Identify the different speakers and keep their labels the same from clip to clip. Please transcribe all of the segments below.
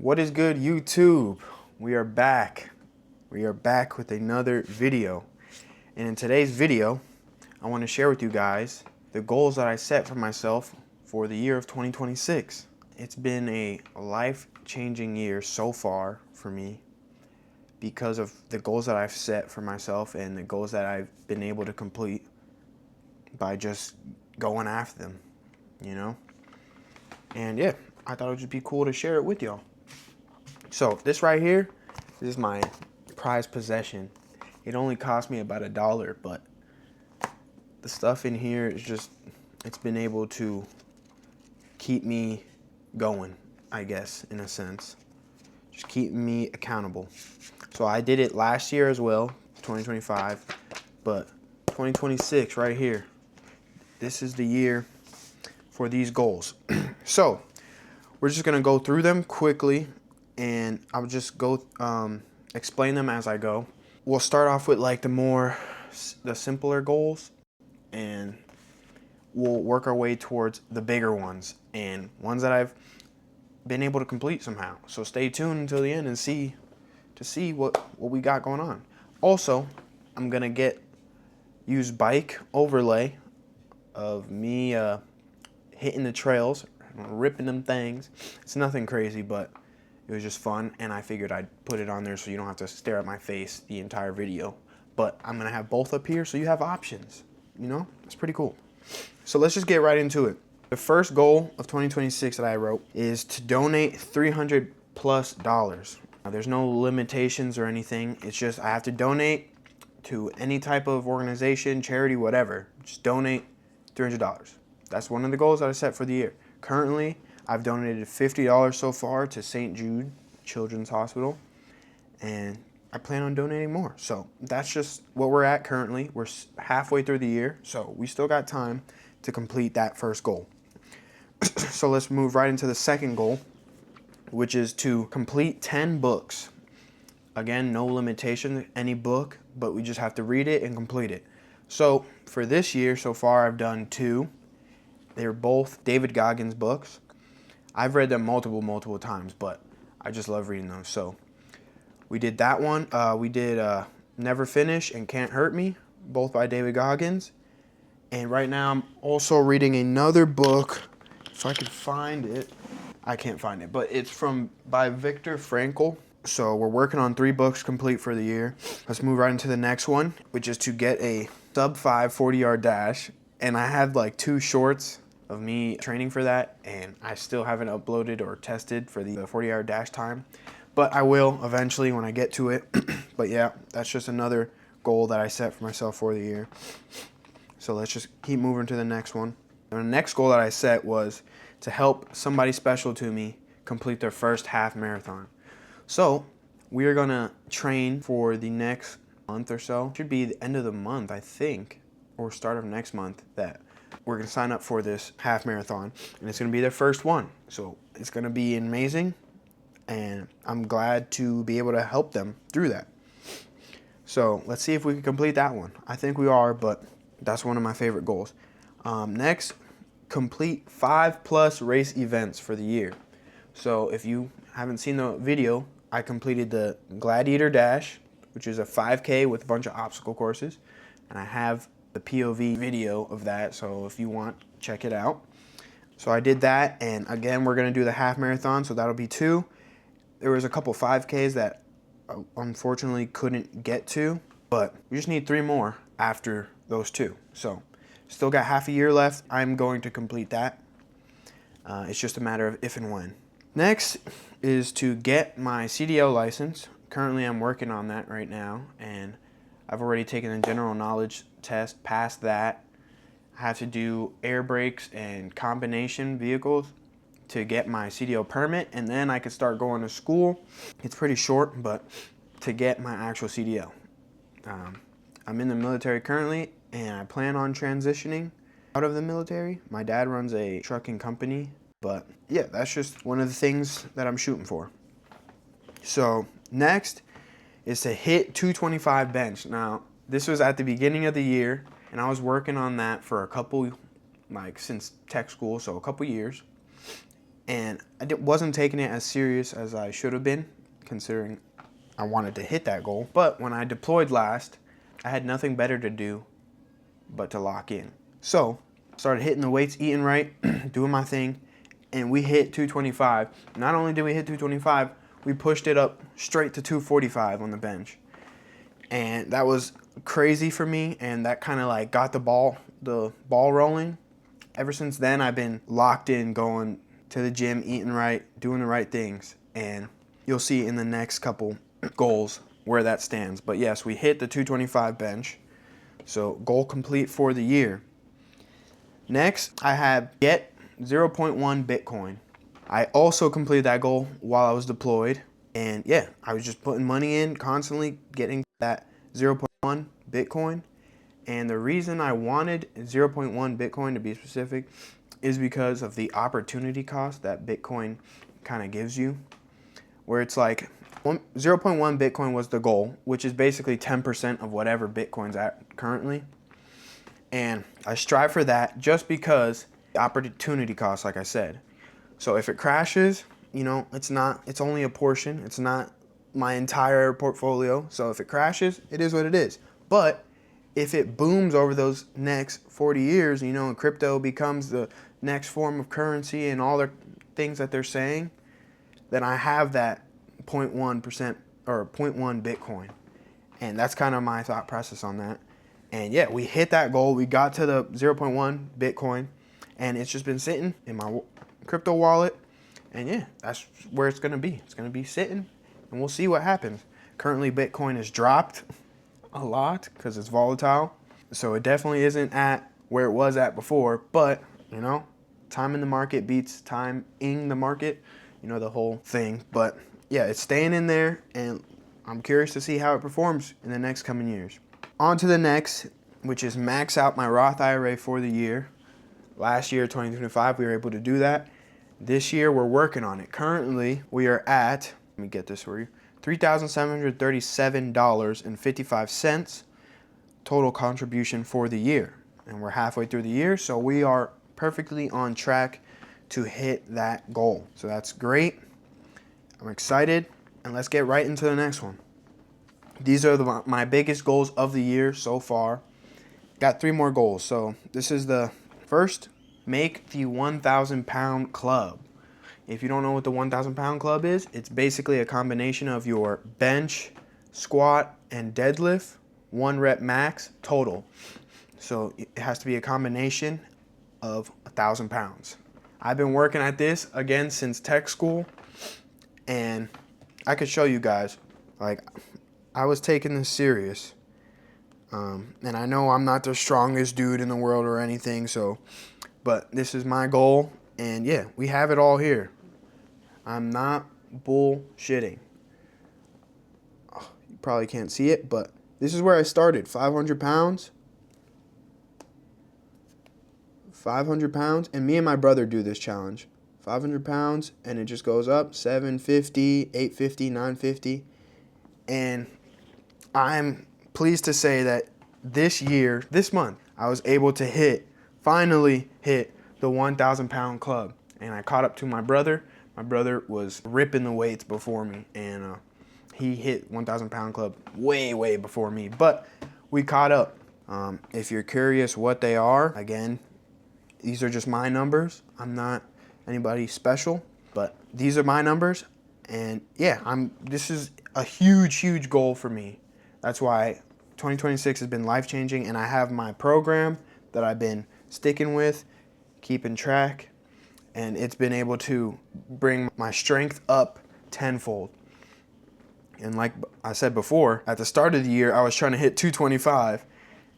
Speaker 1: What is good, YouTube? We are back. We are back with another video. And in today's video, I want to share with you guys the goals that I set for myself for the year of 2026. It's been a life-changing year so far for me because of the goals that I've set for myself and the goals that I've been able to complete by just going after them, you know? And yeah, I thought it would just be cool to share it with y'all. So this right here, this is my prized possession. It only cost me about $1, but the stuff in here is just, it's been able to keep me going, I guess, in a sense. Just keep me accountable. So I did it last year as well, 2025, but 2026 right here, this is the year for these goals. So we're just gonna go through them quickly and I'll just go explain them as I go. We'll start off with like the simpler goals, and we'll work our way towards the bigger ones and ones that I've been able to complete somehow. So stay tuned until the end and see what we got going on. Also, I'm gonna use bike overlay of me hitting the trails, ripping them things. It's nothing crazy, but it was just fun, and I figured I'd put it on there so you don't have to stare at my face the entire video. But I'm gonna have both up here so you have options, you know? It's pretty cool. So let's just get right into it. The first goal of 2026 that I wrote is to donate $300+. Now, there's no limitations or anything. It's just I have to donate to any type of organization, charity, whatever. Just donate $300. That's one of the goals that I set for the year. Currently, I've donated $50 so far to St. Jude Children's Hospital, and I plan on donating more. So that's just what we're at currently. We're halfway through the year, so we still got time to complete that first goal. So let's move right into the second goal, which is to complete 10 books. Again, no limitation, any book, but we just have to read it and complete it. So for this year so far, I've done 2. They're both David Goggins books. I've read them multiple times, but I just love reading them. So we did that one. We did Never Finish and Can't Hurt Me, both by David Goggins. And right now I'm also reading another book, if I could find it. I can't find it, but it's by Viktor Frankl. So we're working on 3 books complete for the year. Let's move right into the next one, which is to get a sub-5 40-yard dash. And I had like 2 shorts of me training for that, and I still haven't uploaded or tested for the 40-yard dash time, but I will eventually when I get to it. But yeah, that's just another goal that I set for myself for the year. So let's just keep moving to the next one. And the next goal that I set was to help somebody special to me complete their first half marathon. So we are gonna train for the next month or so. It should be the end of the month, I think, or start of next month, that we're gonna sign up for this half marathon, and it's gonna be their first one. So it's gonna be amazing, and I'm glad to be able to help them through that. So let's see if we can complete that one. I think we are, but that's one of my favorite goals. Next, complete 5+ race events for the year. So if you haven't seen the video, I completed the Gladiator Dash, which is a 5K with a bunch of obstacle courses, and I have the POV video of that, so if you want, check it out. So I did that, and again, we're gonna do the half marathon, so that'll be 2. There was a couple 5Ks that I unfortunately couldn't get to, but we just need 3 more after those 2. So still got half a year left. I'm going to complete that. It's just a matter of if and when. Next is to get my CDL license. Currently, I'm working on that right now, and I've already taken the general knowledge test, passed that. I have to do air brakes and combination vehicles to get my CDL permit, and then I could start going to school. It's pretty short, but to get my actual CDL. I'm in the military currently, and I plan on transitioning out of the military. My dad runs a trucking company, but yeah, that's just one of the things that I'm shooting for. So next is to hit 225 bench. Now, this was at the beginning of the year, and I was working on that for a couple, like since tech school, so a couple years. And wasn't taking it as serious as I should have been, considering I wanted to hit that goal. But when I deployed last, I had nothing better to do but to lock in. So started hitting the weights, eating right, doing my thing, and we hit 225. Not only did we hit 225, we pushed it up straight to 245 on the bench. And that was crazy for me, and that kind of like got the ball rolling. Ever since then, I've been locked in, going to the gym, eating right, doing the right things, and you'll see in the next couple goals where that stands. But yes, we hit the 225 bench, so goal complete for the year. Next, I have get 0.1 Bitcoin. I also completed that goal while I was deployed, and yeah, I was just putting money in, constantly getting that 0.1 Bitcoin. And the reason I wanted 0.1 Bitcoin, to be specific, is because of the opportunity cost that Bitcoin kind of gives you, where it's like 0.1 Bitcoin was the goal, which is basically 10% of whatever Bitcoin's at currently. And I strive for that just because the opportunity cost, like I said. So if it crashes, you know, it's only a portion. It's not my entire portfolio. So if it crashes, it is what it is. But if it booms over those next 40 years, you know, and crypto becomes the next form of currency and all the things that they're saying, then I have that 0.1% or 0.1 Bitcoin. And that's kind of my thought process on that. And yeah, we hit that goal. We got to the 0.1 Bitcoin, and it's just been sitting in my crypto wallet. And yeah, that's where it's going to be. It's going to be sitting, and we'll see what happens. Currently, Bitcoin has dropped a lot because it's volatile. So it definitely isn't at where it was at before, but you know, time in the market beats time in the market, you know, the whole thing. But yeah, it's staying in there, and I'm curious to see how it performs in the next coming years. On to the next, which is max out my Roth IRA for the year. Last year, 2025, we were able to do that. This year, we're working on it. Currently, we are at, let me get this for you, $3,737.55 total contribution for the year. And we're halfway through the year, so we are perfectly on track to hit that goal. So that's great. I'm excited, and let's get right into the next one. These are my biggest goals of the year so far. Got 3 more goals. So this is the first, make the 1,000 pound club. If you don't know what the 1,000 pound club is, it's basically a combination of your bench, squat, and deadlift, 1 rep max total. So it has to be a combination of 1,000 pounds. I've been working at this again since tech school, and I could show you guys, like, I was taking this serious. And I know I'm not the strongest dude in the world or anything, so, but this is my goal, and yeah, we have it all here. I'm not bullshitting. Oh, you probably can't see it, but this is where I started. 500 pounds. 500 pounds, and me and my brother do this challenge. 500 pounds, and it just goes up. 750, 850, 950, and I'm pleased to say that this month, I was able to finally hit the 1,000 pound club. And I caught up to my brother. My brother was ripping the weights before me, and he hit 1,000 pound club way, way before me. But we caught up. If you're curious what they are, again, these are just my numbers. I'm not anybody special, but these are my numbers. And yeah, this is a huge, huge goal for me. That's why 2026 has been life-changing, and I have my program that I've been sticking with, keeping track, and it's been able to bring my strength up tenfold. And like I said before, at the start of the year, I was trying to hit 225,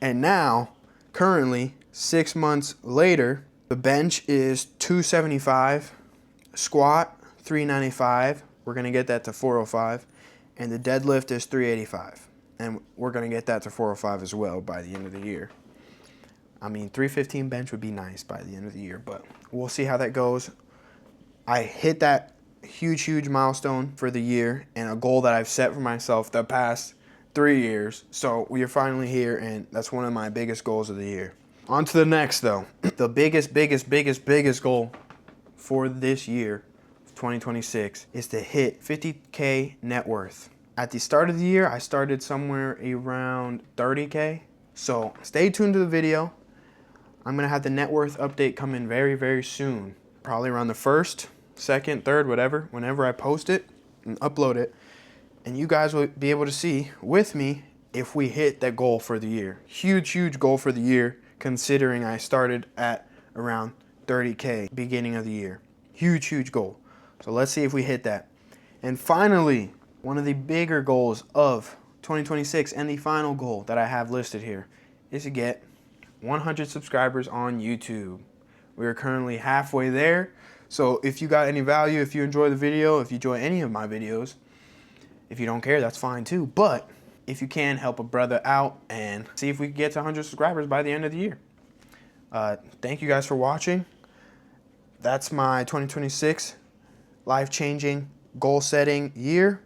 Speaker 1: and now, currently, 6 months later, the bench is 275, squat 395, we're going to get that to 405, and the deadlift is 385. And we're going to get that to 405 as well by the end of the year. I mean, 315 bench would be nice by the end of the year, but we'll see how that goes. I hit that huge, huge milestone for the year and a goal that I've set for myself the past 3 years. So we are finally here, and that's one of my biggest goals of the year. On to the next, though. The biggest goal for this year, 2026, is to hit 50K net worth. At the start of the year, I started somewhere around 30K. So stay tuned to the video. I'm gonna have the net worth update come in very, very soon. Probably around the 1st, 2nd, 3rd, whatever, whenever I post it and upload it. And you guys will be able to see with me if we hit that goal for the year. Huge, huge goal for the year, considering I started at around 30K beginning of the year. Huge, huge goal. So let's see if we hit that. And finally, one of the bigger goals of 2026 and the final goal that I have listed here is to get 100 subscribers on YouTube. We are currently halfway there. So if you got any value, if you enjoy the video, if you enjoy any of my videos, if you don't care, that's fine too. But if you can, help a brother out and see if we can get to 100 subscribers by the end of the year. Thank you guys for watching. That's my 2026 life-changing, goal-setting year.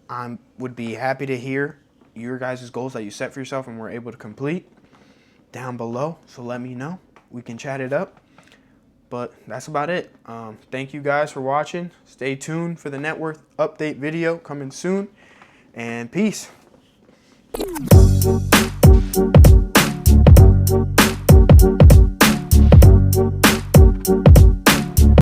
Speaker 1: I would be happy to hear your guys' goals that you set for yourself and were able to complete down below. So let me know. We can chat it up. But that's about it. Thank you guys for watching. Stay tuned for the net worth update video coming soon. And peace.